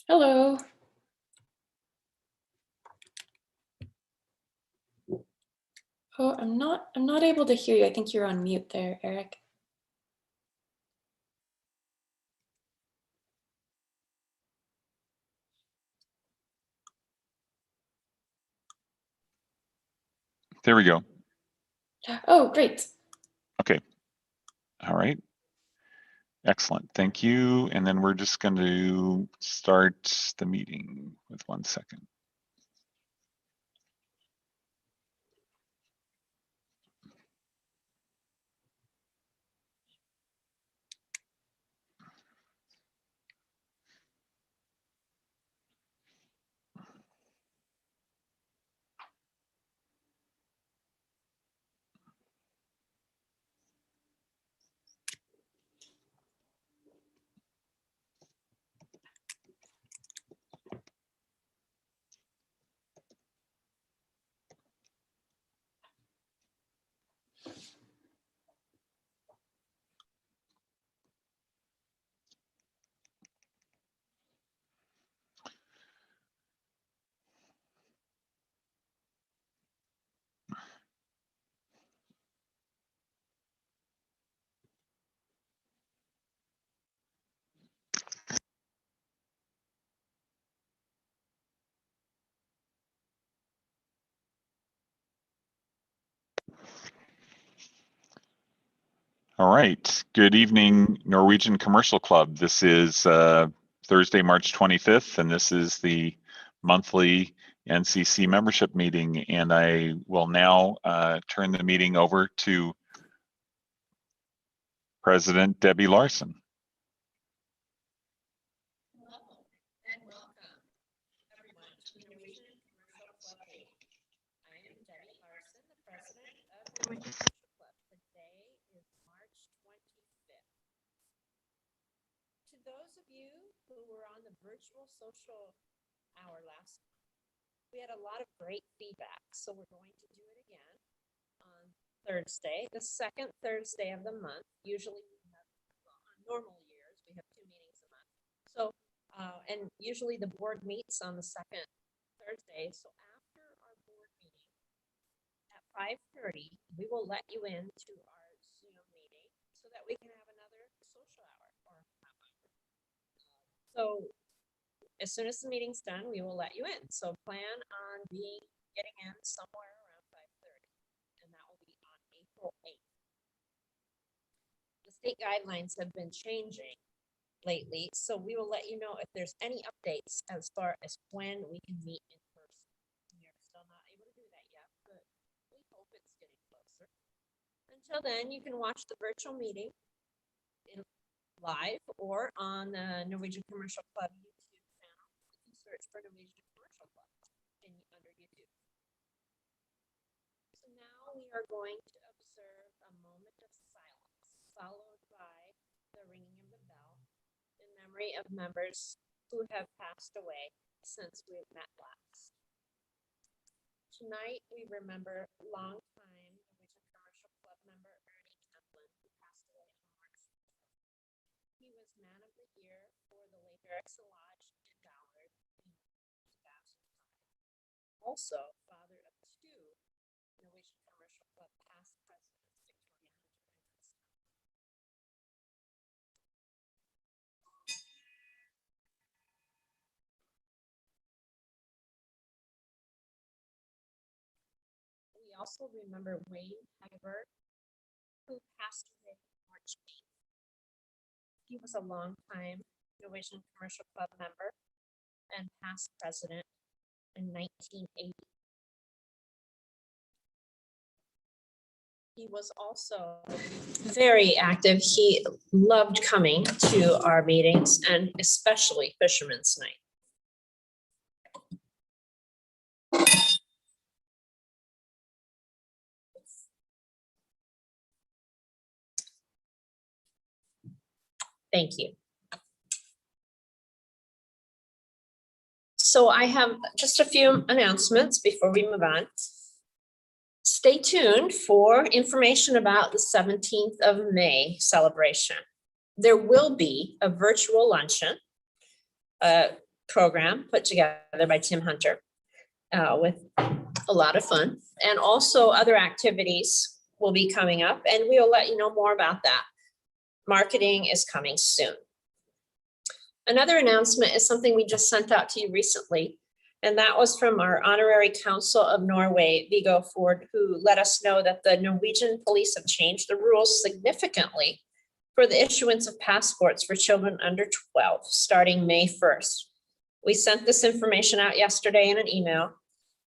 Hello. Oh, I'm not able to hear you. I think you're on mute there, Eric. There we go. Oh, great. Okay. All right. Excellent. Thank you. And then we're just going to start the meeting with 1 second. All right. Good evening, Norwegian Commercial Club. This is Thursday, March 25th, and this is the monthly NCC membership meeting. And I will now turn the meeting over to President Debbie Larson. Hello and welcome, everyone, to the Norwegian Commercial Club meeting. I am Debbie Larson, the president of the Norwegian Commercial Club. Today is March 25th. To those of you who were on the virtual social hour last month, we had a lot of great feedback, so we're going to do it again on Thursday, the second Thursday of the month. Usually we have, well, on normal years, we have 2 meetings a month. So, and usually the board meets on the second Thursday. So after our board meeting at 5:30, we will let you into our Zoom meeting so that we can have another social hour or half hour. So as soon as the meeting's done, we will let you in. So plan on getting in somewhere around 5:30, and that will be on April 8th. The state guidelines have been changing lately, so we will let you know if there's any updates as far as when we can meet in person. We are still not able to do that yet, but we hope it's getting closer. Until then, you can watch the virtual meeting live or on the Norwegian Commercial Club YouTube channel. You can search for Norwegian Commercial Club under YouTube. So now we are going to observe a moment of silence, followed by the ringing of the bell in memory of members who have passed away since we met last. Tonight we remember longtime Norwegian Commercial Club member TANGLED, who passed away on March 4th. He was Man of the Year for the LIVELIHOOD in Gallard in 2005. Also, father of 2 Norwegian Commercial Club past presidents, Victoria Hunter and Chris. We also remember Wayne Hagberg, who passed away March 8th. He was a longtime Norwegian Commercial Club member and past president in 1980. He was also very active. He loved coming to our meetings, and especially Fisherman's Night. Thank you. So I have just a few announcements before we move on. Stay tuned for information about the 17th of May celebration. There will be a virtual luncheon program put together by Tim Hunter with a lot of fun. And also other activities will be coming up, and we'll let you know more about that. Marketing is coming soon. Another announcement is something we just sent out to you recently, and that was from our Honorary Council of Norway, Viggo Ford, who let us know that the Norwegian police have changed the rules significantly for the issuance of passports for children under 12, starting May 1st. We sent this information out yesterday in an email,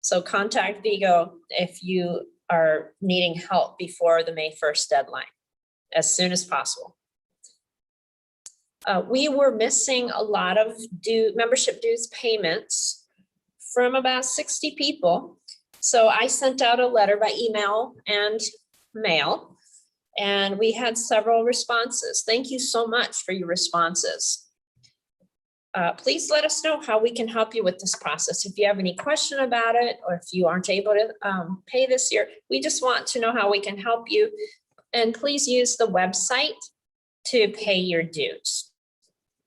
so contact Viggo if you are needing help before the May 1st deadline, as soon as possible. We were missing a lot of membership dues payments from about 60 people. So I sent out a letter by email and mail, and we had several responses. Thank you so much for your responses. Please let us know how we can help you with this process. If you have any question about it, or if you aren't able to pay this year, we just want to know how we can help you. And please use the website to pay your dues.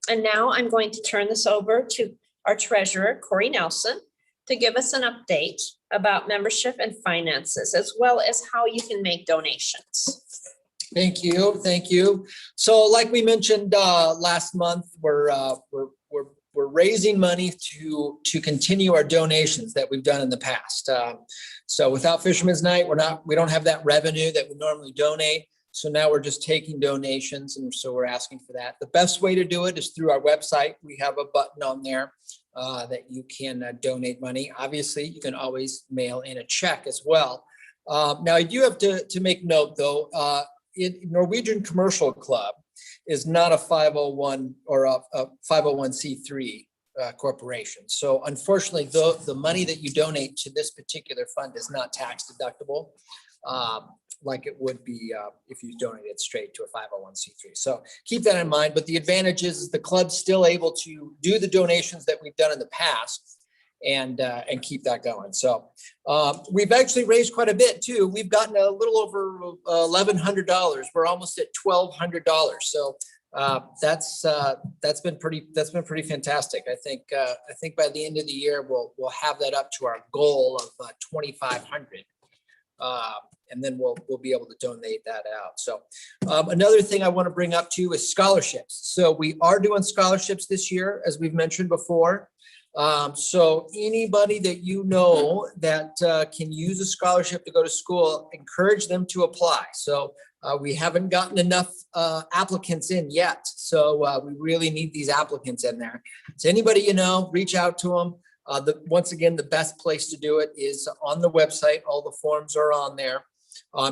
And now I'm going to turn this over to our treasurer, Corey Nelson, to give us an update about membership and finances, as well as how you can make donations. Thank you. Thank you. So like we mentioned last month, we're raising money to continue our donations that we've done in the past. So without Fisherman's Night, we don't have that revenue that we normally donate. So now we're just taking donations, and so we're asking for that. The best way to do it is through our website. We have a button on there that you can donate money. Obviously, you can always mail in a check as well. Now, I do have to make note, though, Norwegian Commercial Club is not a 501 or a 501c3 corporation. So unfortunately, the money that you donate to this particular fund is not tax deductible. Like it would be if you donated straight to a 501c3. So keep that in mind. But the advantage is the club's still able to do the donations that we've done in the past and keep that going. So we've actually raised quite a bit too. We've gotten a little over $1,100. We're almost at $1,200. So that's been pretty fantastic. I think by the end of the year we'll have that up to our goal of 2,500. And then we'll be able to donate that out. So another thing I want to bring up too is scholarships. So we are doing scholarships this year, as we've mentioned before. So anybody that you know that can use a scholarship to go to school, encourage them to apply. So we haven't gotten enough applicants in yet. So we really need these applicants in there. So anybody you know, reach out to them. Once again, the best place to do it is on the website. All the forms are on there.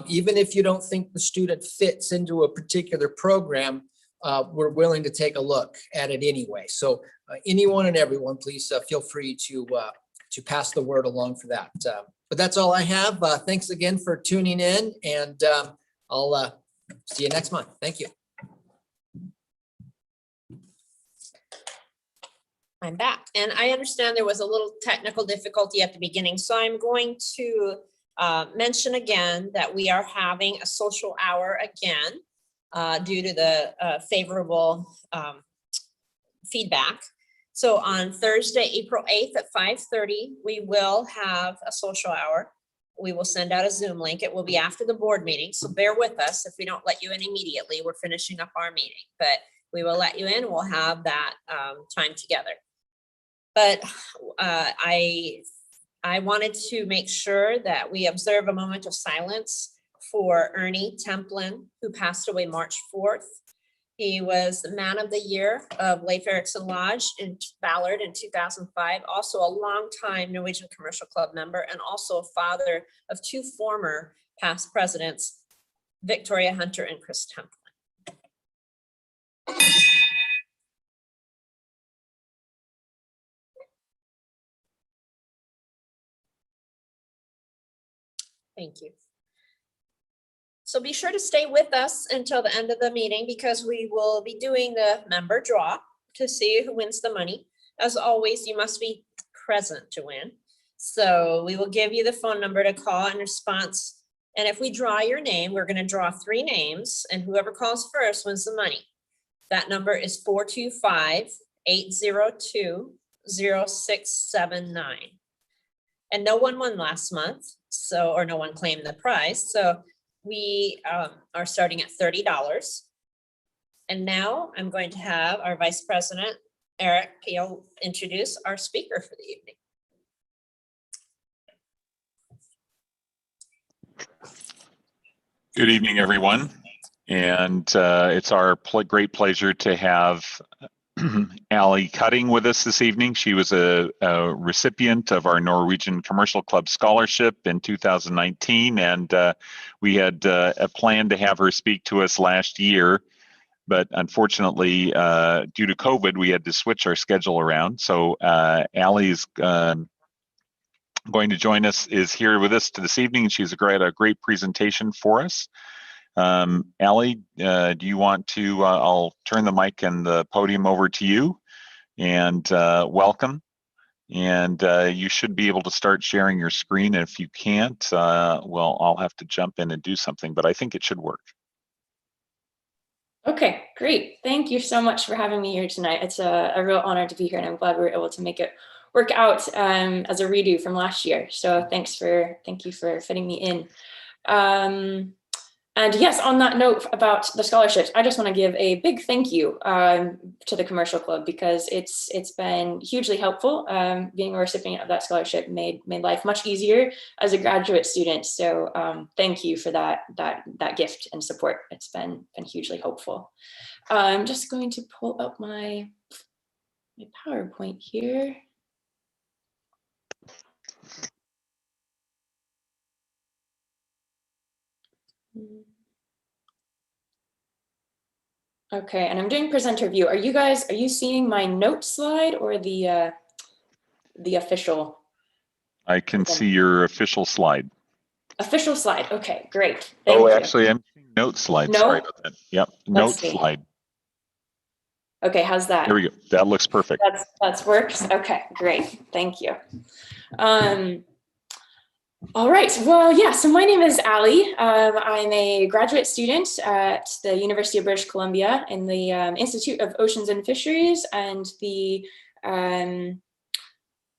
Even if you don't think the student fits into a particular program, we're willing to take a look at it anyway. So anyone and everyone, please feel free to pass the word along for that. But that's all I have. Thanks again for tuning in, and I'll see you next month. Thank you. I'm back, and I understand there was a little technical difficulty at the beginning, so I'm going to mention again that we are having a social hour again due to the favorable feedback. So on Thursday, April 8th at 5:30, we will have a social hour. We will send out a Zoom link. It will be after the board meeting, so bear with us if we don't let you in immediately. We're finishing up our meeting, but we will let you in. We'll have that time together. But I wanted to make sure that we observe a moment of silence for Ernie Templin, who passed away March 4th. He was the Man of the Year of Leif Erikson Lodge in Ballard in 2005, also a longtime Norwegian Commercial Club member, and also a father of two former past presidents, Victoria Hunter and Chris Templin. Thank you. So be sure to stay with us until the end of the meeting, because we will be doing the member draw to see who wins the money. As always, you must be present to win. So we will give you the phone number to call in response. And if we draw your name, we're going to draw 3 names, and whoever calls first wins the money. That number is 425-802-0000. 0679. And no one won last month, so, or no one claimed the prize. So we are starting at $30. And now I'm going to have our Vice President, Eric Peel, introduce our speaker for the evening. Good evening, everyone. And it's our great pleasure to have Allison Cutting with us this evening. She was a recipient of our Norwegian Commercial Club Scholarship in 2019, and we had a plan to have her speak to us last year, but unfortunately, due to COVID, we had to switch our schedule around. So Allie's going to join us, is here with us this evening, and she's a great presentation for us. Allie, do you want to, I'll turn the mic and the podium over to you, and welcome. And you should be able to start sharing your screen. And if you can't, well, I'll have to jump in and do something, but I think it should work. Okay, great. Thank you so much for having me here tonight. It's a real honor to be here, and I'm glad we were able to make it work out as a redo from last year. So thank you for fitting me in. And yes, on that note about the scholarships, I just want to give a big thank you to the Commercial Club, because it's been hugely helpful. Being a recipient of that scholarship made life much easier as a graduate student. So thank you for that gift and support. It's been hugely helpful. I'm just going to pull up my PowerPoint here. Okay, and I'm doing presenter view. Are you seeing my note slide or the official? I can see your official slide. Official slide. Okay, great. Thank you. Actually, I'm seeing note slide. No? Sorry about that. Yep, note see. slide. Okay, how's that? There we go. That looks perfect. That works. Okay, great. Thank you. All right, well, yeah, so my name is Allie. I'm a graduate student at the University of British Columbia in the Institute of Oceans and Fisheries and the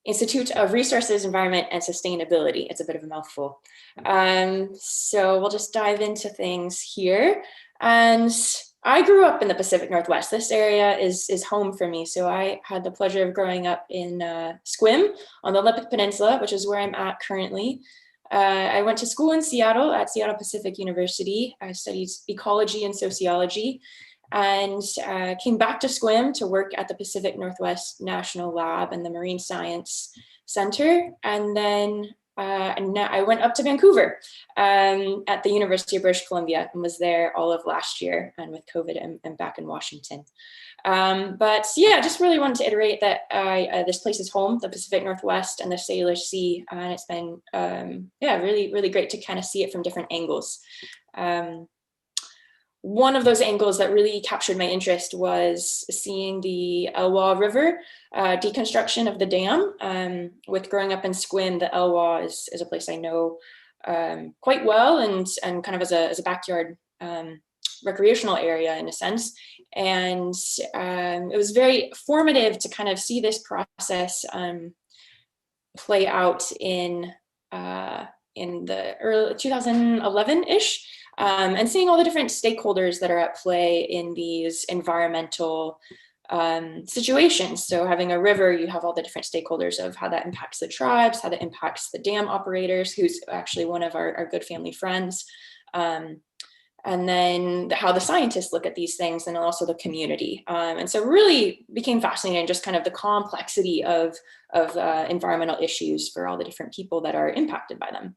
Institute of Resources, Environment, and Sustainability. It's a bit of a mouthful. So we'll just dive into things here. And I grew up in the Pacific Northwest. This area is home for me. So I had the pleasure of growing up in Sequim on the Olympic Peninsula, which is where I'm at currently. I went to school in Seattle at Seattle Pacific University. I studied ecology and sociology, and came back to Sequim to work at the Pacific Northwest National Lab and the Marine Science Center. And then I went up to Vancouver at the University of British Columbia and was there all of last year. And with COVID, I'm back in Washington. But yeah, just really wanted to iterate that this place is home, the Pacific Northwest and the Salish Sea. And it's been, yeah, really, really great to kind of see it from different angles. One of those angles that really captured my interest was seeing the Elwha River deconstruction of the dam. With growing up in Sequim, the Elwha is a place I know quite well, and kind of as a backyard recreational area in a sense. And it was very formative to kind of see this process play out in the early 2011-ish. And seeing all the different stakeholders that are at play in these environmental situations. So having a river, you have all the different stakeholders of how that impacts the tribes, how that impacts the dam operators, who's actually one of our good family friends. And then how the scientists look at these things, and also the community. And so really became fascinating, just kind of the complexity of environmental issues for all the different people that are impacted by them.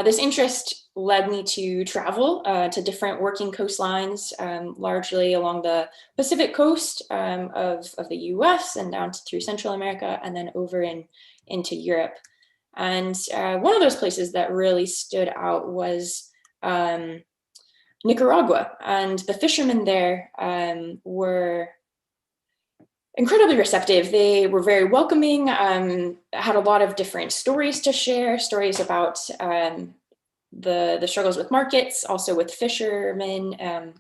This interest led me to travel to different working coastlines, largely along the Pacific coast of the US and down through Central America, and then over into Europe. And one of those places that really stood out was Nicaragua, and the fishermen there were incredibly receptive. They were very welcoming, had a lot of different stories to share, stories about the struggles with markets, also with fishermen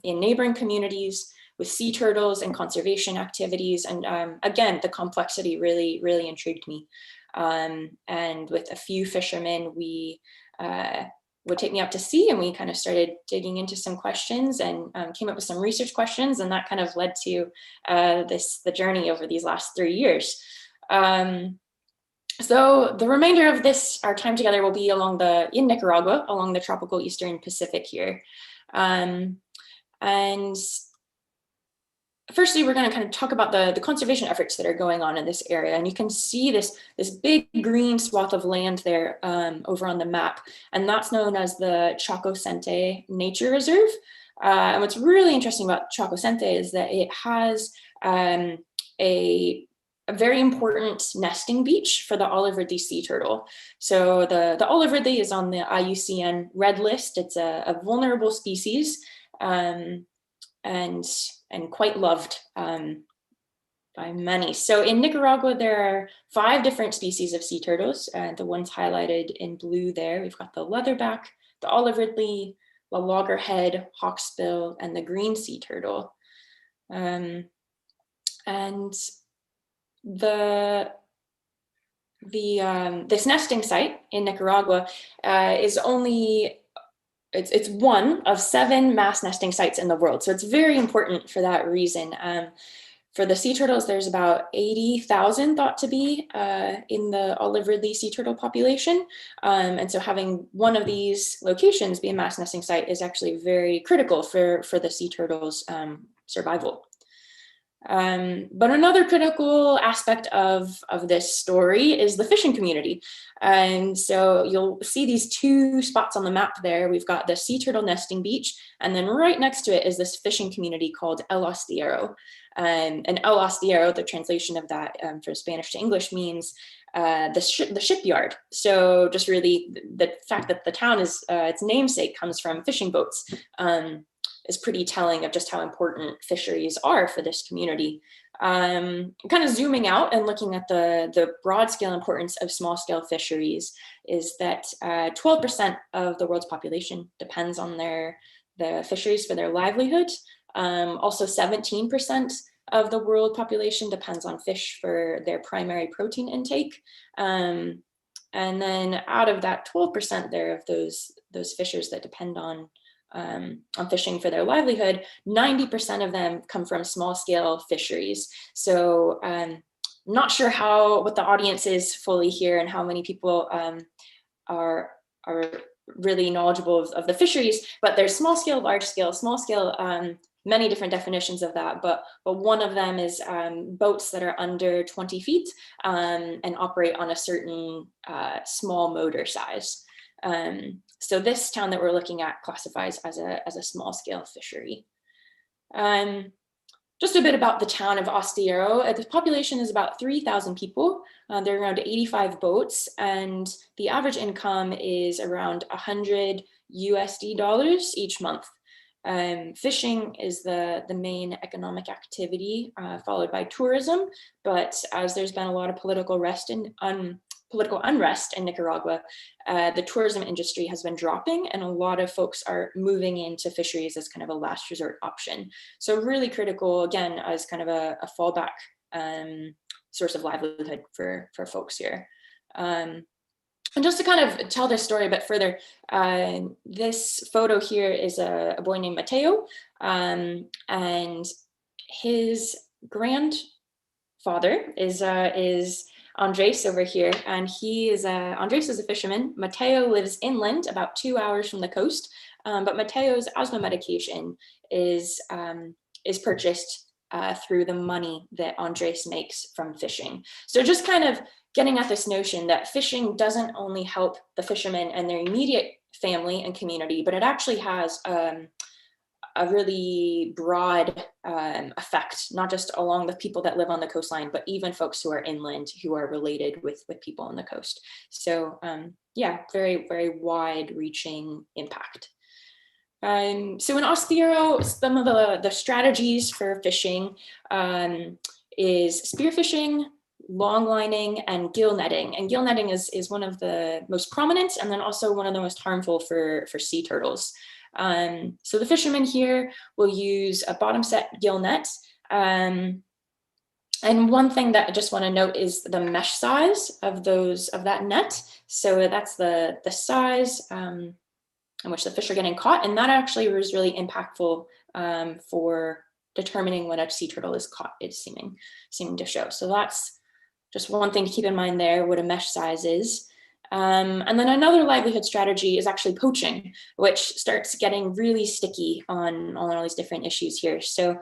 in neighboring communities, sea turtles and conservation activities. And again, the complexity really, really intrigued me. And with a few fishermen, we would take me out to sea, and we kind of started digging into some questions and came up with some research questions, and that kind of led to the journey over these last 3 years. So the remainder of our time together will be in Nicaragua, along the tropical Eastern Pacific here. And firstly, we're going to kind of talk about the conservation efforts that are going on in this area. And you can see this big green swath of land there over on the map. And that's known as the Chocosente Nature Reserve. And what's really interesting about Chocosente is that it has a very important nesting beach for the olive ridley sea turtle. So the olive ridley is on the IUCN Red List. It's a vulnerable species. And quite loved by many. So in Nicaragua, there are 5 different species of sea turtles. The ones highlighted in blue there. We've got the leatherback, the olive ridley, the loggerhead, hawksbill, and the green sea turtle. And this nesting site in Nicaragua is only it's one of 7 mass nesting sites in the world. So it's very important for that reason. For the sea turtles, there's about 80,000 thought to be in the olive ridley sea turtle population. And so having one of these locations be a mass nesting site is actually very critical for the sea turtles' survival. But another critical aspect of this story is the fishing community. And so you'll see these 2 spots on the map there. We've got the sea turtle nesting beach, and then right next to it is this fishing community called El Astillero. And El Astillero, the translation of that from Spanish to English, means the shipyard. So just really the fact that the town is, its namesake comes from fishing boats. Is pretty telling of just how important fisheries are for this community. Kind of zooming out and looking at the broad scale importance of small scale fisheries is that 12% of the world's population depends on the fisheries for their livelihood. Also 17% of the world population depends on fish for their primary protein intake. And then out of that 12% there of those fishers that depend on fishing for their livelihood, 90% of them come from small scale fisheries. So not sure what the audience is fully here and how many people are really knowledgeable of the fisheries, but there's small scale, large scale, small scale, many different definitions of that, but one of them is boats that are under 20 feet and operate on a certain small motor size. So this town that we're looking at classifies as a small scale fishery. Just a bit about the town of Astillero. The population is about 3,000 people. There are around 85 boats, and the average income is around $100 USD each month. Fishing is the main economic activity, followed by tourism. But as there's been a lot of political unrest in Nicaragua, the tourism industry has been dropping, and a lot of folks are moving into fisheries as kind of a last resort option. So really critical, again, as kind of a fallback source of livelihood for folks here. And just to kind of tell this story a bit further, this photo here is a boy named Mateo, and his grandfather is Andres over here, and Andres is a fisherman. Mateo lives inland, about 2 hours from the coast, but Mateo's asthma medication is purchased through the money that Andres makes from fishing. So just kind of getting at this notion that fishing doesn't only help the fishermen and their immediate family and community, but it actually has a really broad effect, not just along the people that live on the coastline, but even folks who are inland who are related with people on the coast. So yeah, very, very wide reaching impact. So in Astillero, some of the strategies for fishing is spearfishing, long lining, and gill netting. And gill netting is one of the most prominent, and then also one of the most harmful for sea turtles. So the fishermen here will use a bottom set gill net. And one thing that I just want to note is the mesh size of that net. So that's the size in which the fish are getting caught, and that actually was really impactful for determining when a sea turtle is caught. It's seeming to show. So that's just one thing to keep in mind there, what a mesh size is. And then another livelihood strategy is actually poaching, which starts getting really sticky on all these different issues here. So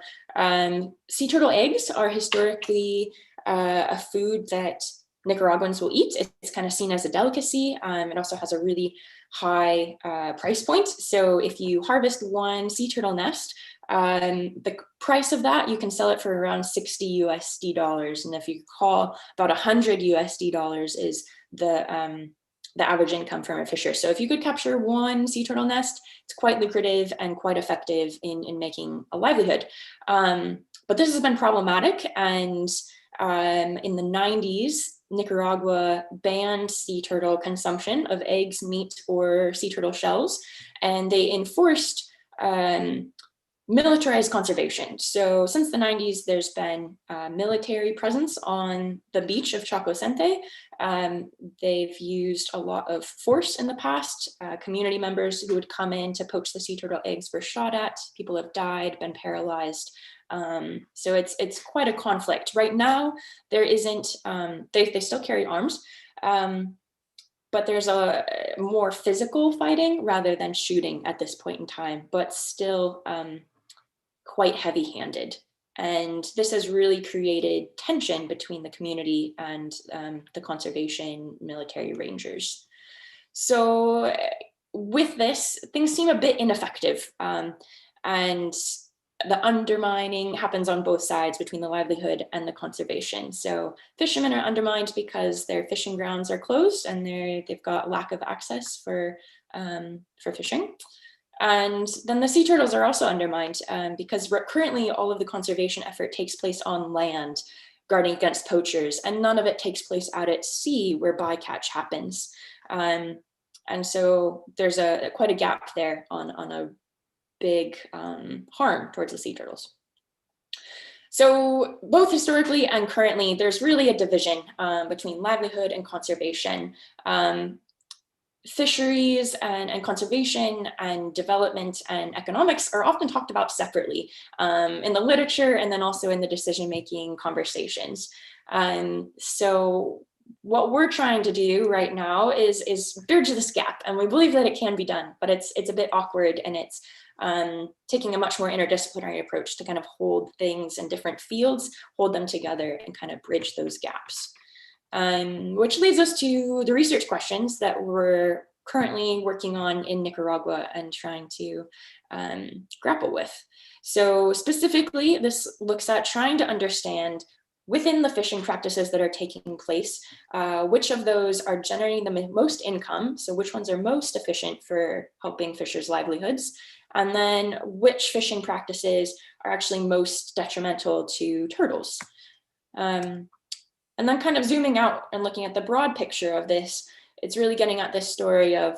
sea turtle eggs are historically a food that Nicaraguans will eat. It's kind of seen as a delicacy. It also has a really high price point. So if you harvest one sea turtle nest, the price of that, you can sell it for around $60 USD. And if you recall, about $100 USD is the average income from a fisher. So if you could capture one sea turtle nest, it's quite lucrative and quite effective in making a livelihood. But this has been problematic, and in the 90s, Nicaragua banned sea turtle consumption of eggs, meat, or sea turtle shells, and they enforced militarized conservation. So since the 90s, there's been military presence on the beach of Chacocente. They've used a lot of force in the past. Community members who would come in to poach the sea turtle eggs were shot at. People have died, been paralyzed. So it's quite a conflict. Right now, there isn't, they still carry arms, but there's a more physical fighting rather than shooting at this point in time, but still quite heavy-handed. And this has really created tension between the community and the conservation military rangers. So with this, things seem a bit ineffective. And the undermining happens on both sides between the livelihood and the conservation. So fishermen are undermined because their fishing grounds are closed and they've got lack of access for fishing. And then the sea turtles are also undermined because currently all of the conservation effort takes place on land, guarding against poachers, and none of it takes place out at sea where bycatch happens. And so there's quite a gap there on a big harm towards the sea turtles. So both historically and currently, there's really a division between livelihood and conservation. Fisheries and conservation and development and economics are often talked about separately in the literature and then also in the decision-making conversations. So what we're trying to do right now is bridge this gap, and we believe that it can be done, but it's a bit awkward, and it's taking a much more interdisciplinary approach to kind of hold things in different fields, hold them together, and kind of bridge those gaps. Which leads us to the research questions that we're currently working on in Nicaragua and trying to grapple with. So specifically, this looks at trying to understand within the fishing practices that are taking place, which of those are generating the most income, so which ones are most efficient for helping fishers' livelihoods, and then which fishing practices are actually most detrimental to turtles. And then kind of zooming out and looking at the broad picture of this, it's really getting at this story of,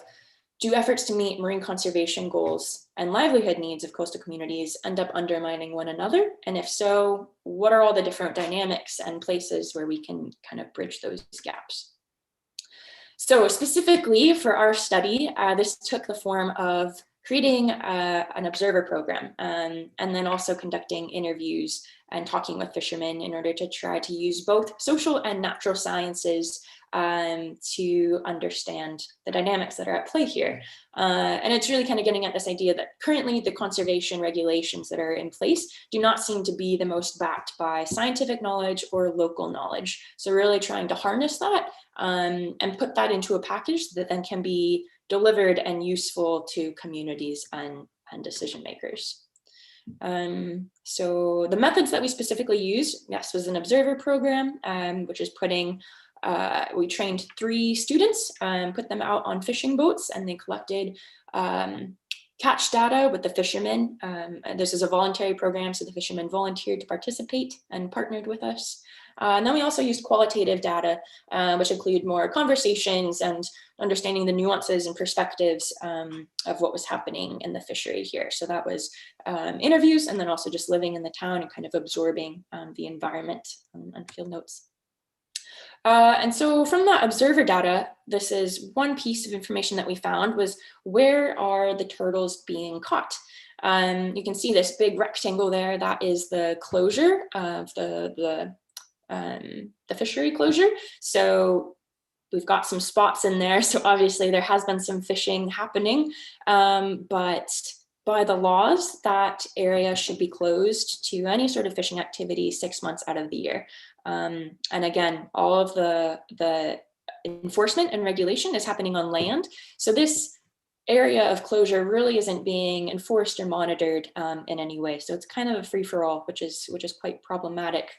do efforts to meet marine conservation goals and livelihood needs of coastal communities end up undermining one another? And if so, what are all the different dynamics and places where we can kind of bridge those gaps? So specifically for our study, this took the form of creating an observer program and then also conducting interviews and talking with fishermen in order to try to use both social and natural sciences to understand the dynamics that are at play here. And it's really kind of getting at this idea that currently the conservation regulations that are in place do not seem to be the most backed by scientific knowledge or local knowledge. So really trying to harness that and put that into a package that then can be delivered and useful to communities and decision makers. So the methods that we specifically used, yes, was an observer program, which is putting, we trained 3 students, put them out on fishing boats, and they collected catch data with the fishermen. This is a voluntary program, so the fishermen volunteered to participate and partnered with us. And then we also used qualitative data, which include more conversations and understanding the nuances and perspectives of what was happening in the fishery here. So that was interviews, and then also just living in the town and kind of absorbing the environment and field notes. And so from that observer data, this is one piece of information that we found was, where are the turtles being caught? You can see this big rectangle there. That is the closure of the fishery closure. So we've got some spots in there. So obviously there has been some fishing happening, but by the laws, that area should be closed to any sort of fishing activity 6 months out of the year. And again, all of the enforcement and regulation is happening on land. So this area of closure really isn't being enforced or monitored in any way. So it's kind of a free-for-all, which is quite problematic.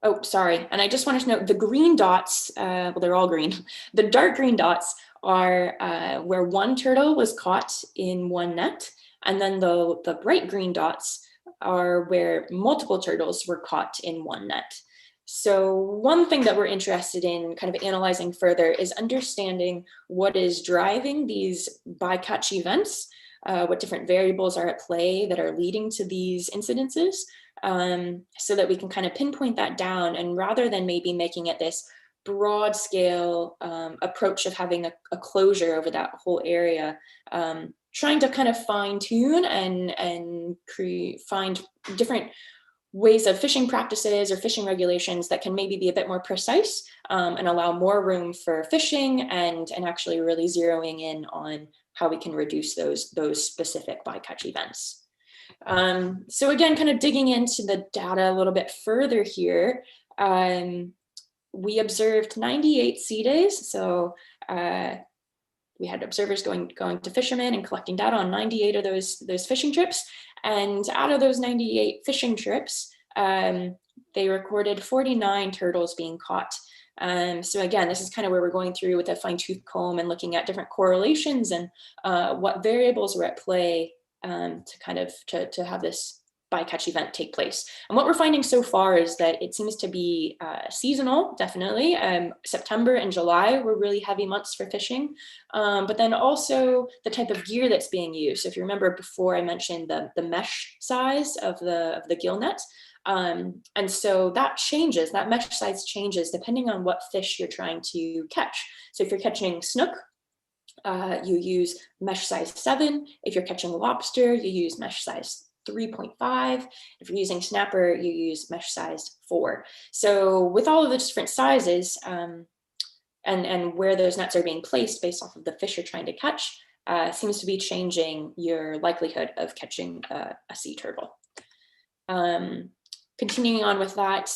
Oh, sorry. And I just wanted to note the green dots, well, they're all green. The dark green dots are where one turtle was caught in one net. And then the bright green dots are where multiple turtles were caught in one net. So one thing that we're interested in kind of analyzing further is understanding what is driving these bycatch events, what different variables are at play that are leading to these incidences, so that we can kind of pinpoint that down, and rather than maybe making it this broad scale approach of having a closure over that whole area, trying to kind of fine tune and find different ways of fishing practices or fishing regulations that can maybe be a bit more precise and allow more room for fishing, and actually really zeroing in on how we can reduce those specific bycatch events. So again, kind of digging into the data a little bit further here, we observed 98 sea days. So we had observers going to fishermen and collecting data on 98 of those fishing trips. And out of those 98 fishing trips, they recorded 49 turtles being caught. So again, this is kind of where we're going through with a fine-tooth comb and looking at different correlations and what variables were at play to have this bycatch event take place. And what we're finding so far is that it seems to be seasonal, definitely. September and July were really heavy months for fishing, but then also the type of gear that's being used. So if you remember before, I mentioned the mesh size of the gill net. And so that changes, that mesh size changes depending on what fish you're trying to catch. So if you're catching snook, you use mesh size 7. If you're catching lobster, you use mesh size 3.5. If you're using snapper, you use mesh size 4. So with all of the different sizes and where those nets are being placed based off of the fish you're trying to catch, seems to be changing your likelihood of catching a sea turtle. Continuing on with that,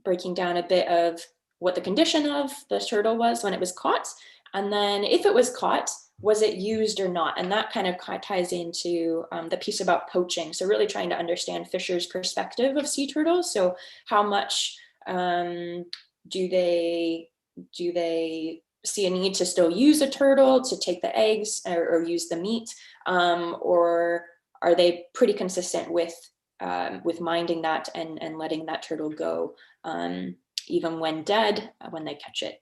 breaking down a bit of what the condition of the turtle was when it was caught, and then if it was caught, was it used or not? And that kind of ties into the piece about poaching. So really trying to understand fishers' perspective of sea turtles. So how much do they see a need to still use a turtle to take the eggs or use the meat? Or are they pretty consistent with minding that and letting that turtle go, even when dead, when they catch it?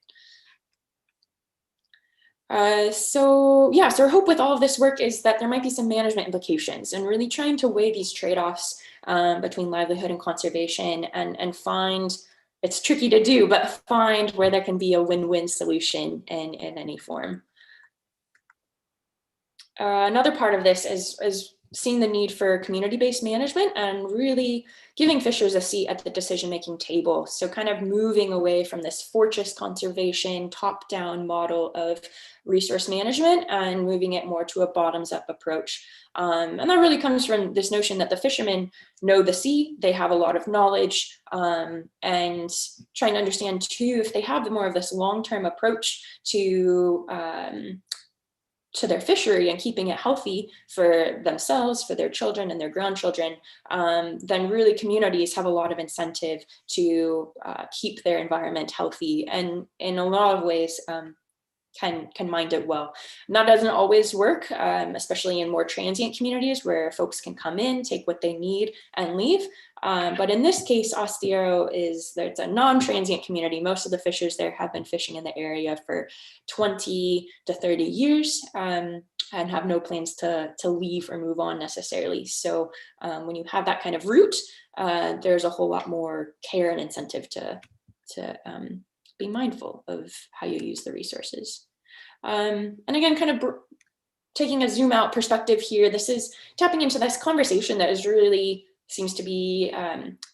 So our hope with all of this work is that there might be some management implications, and really trying to weigh these trade-offs between livelihood and conservation, and find, it's tricky to do, but find where there can be a win-win solution in any form. Another part of this is seeing the need for community-based management and really giving fishers a seat at the decision-making table. So kind of moving away from this fortress conservation, top-down model of resource management and moving it more to a bottoms-up approach. And that really comes from this notion that the fishermen know the sea, they have a lot of knowledge, and trying to understand too, if they have more of this long-term approach to their fishery and keeping it healthy for themselves, for their children and their grandchildren, then really communities have a lot of incentive to keep their environment healthy. And in a lot of ways, can mind it well. And that doesn't always work, especially in more transient communities where folks can come in, take what they need and leave. But in this case, Astillero it's a non-transient community. Most of the fishers there have been fishing in the area for 20 to 30 years and have no plans to leave or move on necessarily. So when you have that kind of route, there's a whole lot more care and incentive to be mindful of how you use the resources. And again, kind of taking a zoom out perspective here, this is tapping into this conversation that is really seems to be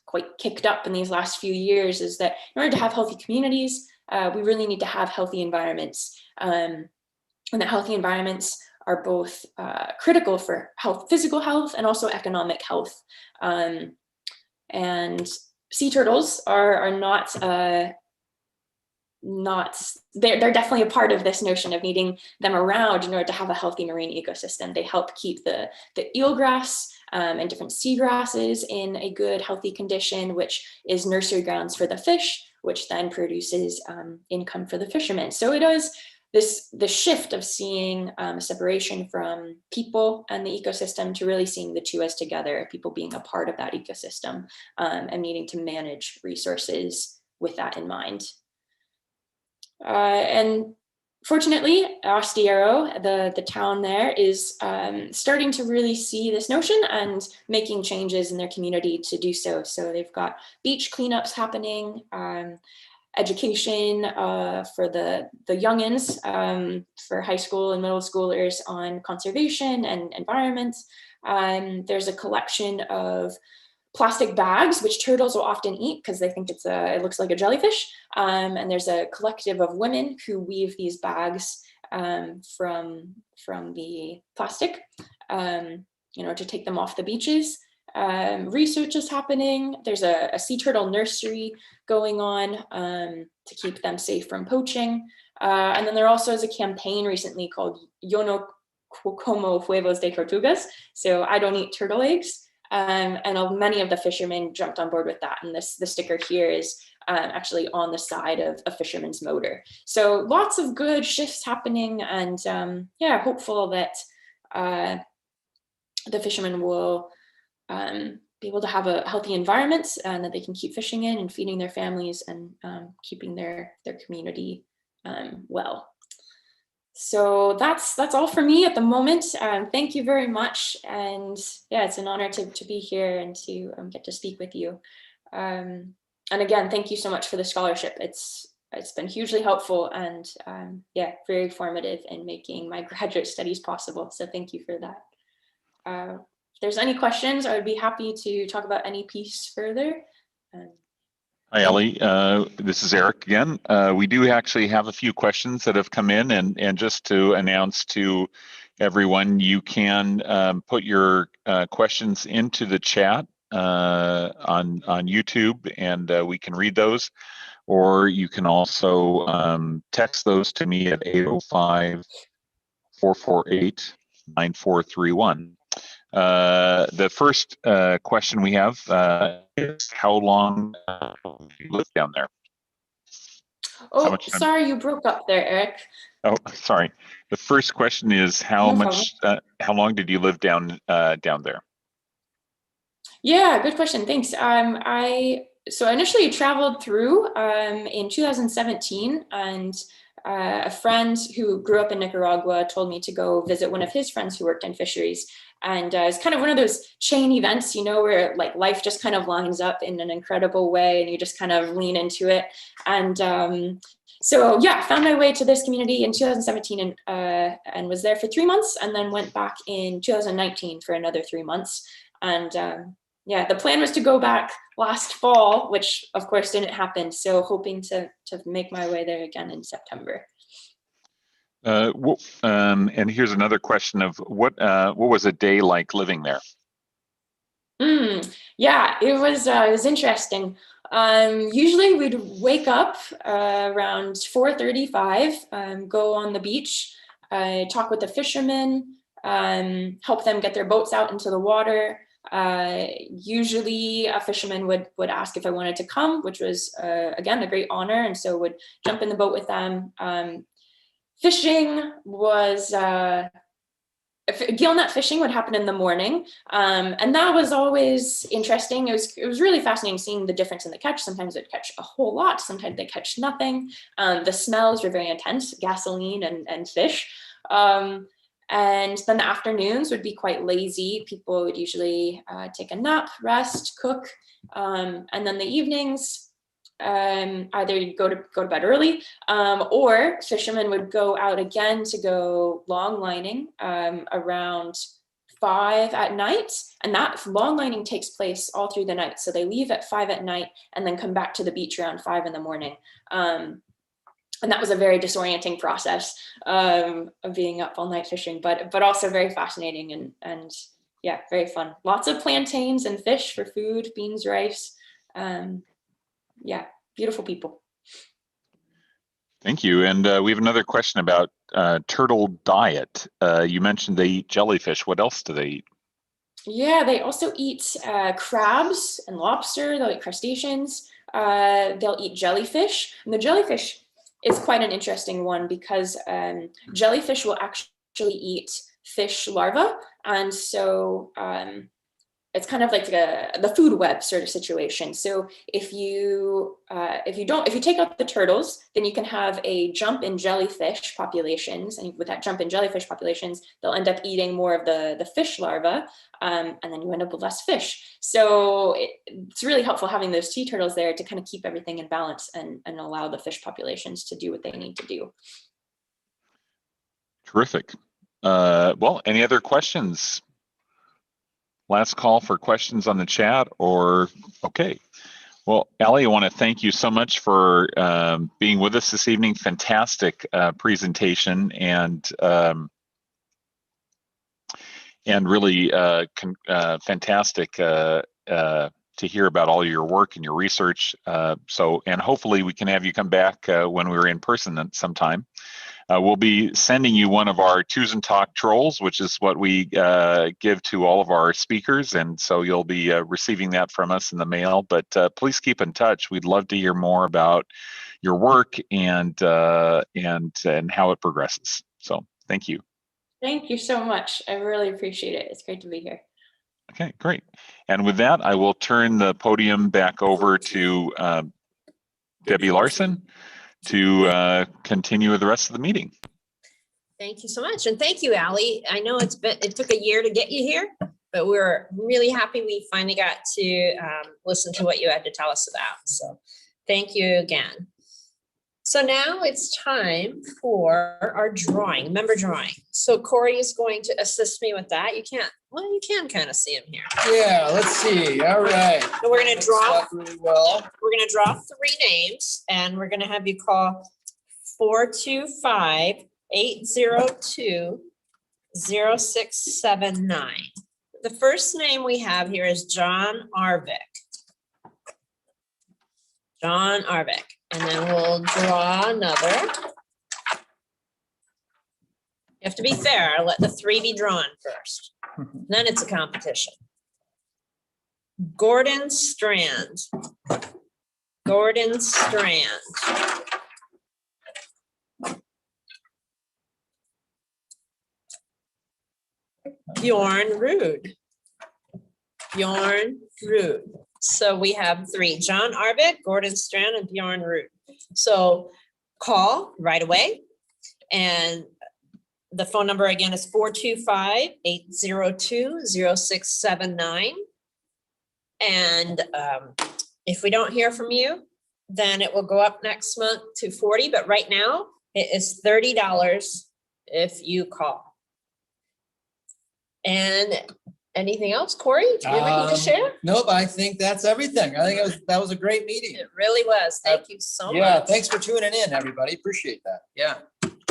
quite kicked up in these last few years, is that in order to have healthy communities, we really need to have healthy environments. And that healthy environments are both critical for physical health and also economic health. And sea turtles are they're definitely a part of this notion of needing them around in order to have a healthy marine ecosystem. They help keep the eelgrass and different seagrasses in a good, healthy condition, which is nursery grounds for the fish, which then produces income for the fishermen. So it is the shift of seeing a separation from people and the ecosystem to really seeing the two as together, people being a part of that ecosystem and needing to manage resources with that in mind. And fortunately, Astillero, the town there, is starting to really see this notion and making changes in their community to do so. So they've got beach cleanups happening, education for the youngins, for high school and middle schoolers on conservation and environment. There's a collection of plastic bags, which turtles will often eat because they think it looks like a jellyfish. And there's a collective of women who weave these bags from the plastic, to take them off the beaches. Research is happening. There's a sea turtle nursery going on to keep them safe from poaching. And then there also is a campaign recently called Yo no como huevos de tortugas. So I don't eat turtle eggs. And many of the fishermen jumped on board with that. And the sticker here is actually on the side of a fisherman's motor. So lots of good shifts happening, and hopeful that the fishermen will be able to have a healthy environment and that they can keep fishing in and feeding their families and keeping their community well. So that's all for me at the moment. Thank you very much. And yeah, it's an honor to be here and to get to speak with you. And again, thank you so much for the scholarship. It's been hugely helpful and very formative in making my graduate studies possible. So thank you for that. If there's any questions, I would be happy to talk about any piece further. Hi, Ellie. This is Eric again. We do actually have a few questions that have come in, and just to announce to everyone, you can put your questions into the chat on YouTube, and we can read those, or you can also text those to me at 805-448-9431. The first question we have is, how long do you live down there? Oh, sorry, you broke up there, Eric. Oh, sorry. The first question is, how long did you live down there? Yeah, good question. Thanks. So initially traveled through in 2017, and a friend who grew up in Nicaragua told me to go visit one of his friends who worked in fisheries. And it's kind of one of those chain events, where like life just kind of lines up in an incredible way and you just kind of lean into it. And so found my way to this community in 2017 and was there for 3 months, and then went back in 2019 for another 3 months. And the plan was to go back last fall, which of course didn't happen. So hoping to make my way there again in September. And here's another question of what was a day like living there? Yeah, it was interesting. Usually we'd wake up around 4:35, go on the beach, talk with the fishermen, help them get their boats out into the water. Usually a fisherman would ask if I wanted to come, which was again a great honor, and so would jump in the boat with them. Fishing was, gill net fishing would happen in the morning. And that was always interesting. It was really fascinating seeing the difference in the catch. Sometimes they'd catch a whole lot, sometimes they catch nothing. The smells were very intense, gasoline and fish. And then the afternoons would be quite lazy. People would usually take a nap, rest, cook. And then the evenings, either go to bed early, or fishermen would go out again to go long lining around 5 at night, and that long lining takes place all through the night. So they leave at 5 at night and then come back to the beach around 5 in the morning. And that was a very disorienting process of being up all night fishing, but also very fascinating and yeah, very fun. Lots of plantains and fish for food, beans, rice. Yeah, beautiful people. Thank you. And we have another question about turtle diet. You mentioned they eat jellyfish. What else do they eat? Yeah, they also eat crabs and lobster. They'll eat crustaceans. They'll eat jellyfish. And the jellyfish is quite an interesting one because jellyfish will actually eat fish larvae. And so it's kind of like the food web sort of situation. So if you take out the turtles, then you can have a jump in jellyfish populations, and with that jump in jellyfish populations, they'll end up eating more of the fish larvae, and then you end up with less fish. So it's really helpful having those sea turtles there to kind of keep everything in balance and allow the fish populations to do what they need to do. Terrific. Well, any other questions? Last call for questions on the chat, or okay. Well, Allie, I want to thank you so much for being with us this evening. Fantastic presentation, and really fantastic to hear about all your work and your research. And hopefully we can have you come back when we're in person sometime. We'll be sending you one of our Choose and Talk trolls, which is what we give to all of our speakers. And so you'll be receiving that from us in the mail. But please keep in touch. We'd love to hear more about your work and how it progresses. So thank you. Thank you so much. I really appreciate it. It's great to be here. Okay, great. And with that, I will turn the podium back over to Debbie Larson to continue with the rest of the meeting. Thank you so much. And thank you, Allie. I know it took a year to get you here, but we're really happy we finally got to listen to what you had to tell us about. So thank you again. So now it's time for our drawing, member drawing. So Corey is going to assist me with that. You can kind of see him here. Yeah, let's see. All right. So we're going to draw really well. We're going to draw 3 names, and we're going to have you call 425-802-0679. The first name we have here is John Arvik. John Arvik. And then we'll draw another. You have to be fair. I'll let the 3 be drawn first. Then it's a competition. Gordon Strand. Gordon Strand. Bjorn Rude. Bjorn Rude. So we have 3, John Arvik, Gordon Strand, and Bjorn Rude. So call right away. And the phone number again is 425-802-0679. And if we don't hear from you, then it will go up next month to $40. But right now it is $30 if you call. And anything else, Corey? Do you have anything to share? Nope, I think that's everything. I think that was a great meeting. It really was. Thank you so much. Yeah, thanks for tuning in, everybody. Appreciate that. Yeah.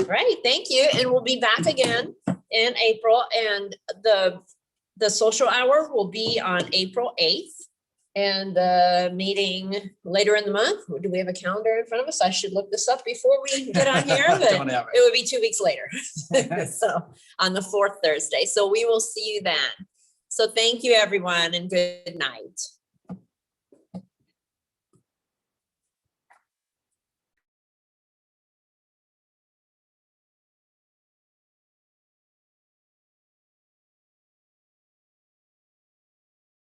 Right, thank you. And we'll be back again in April, and the social hour will be on April 8th. And the meeting later in the month. Do we have a calendar in front of us? I should look this up before we get on here, but it would be 2 weeks later. So on the 4th Thursday. So we will see you then. So thank you, everyone, and good night.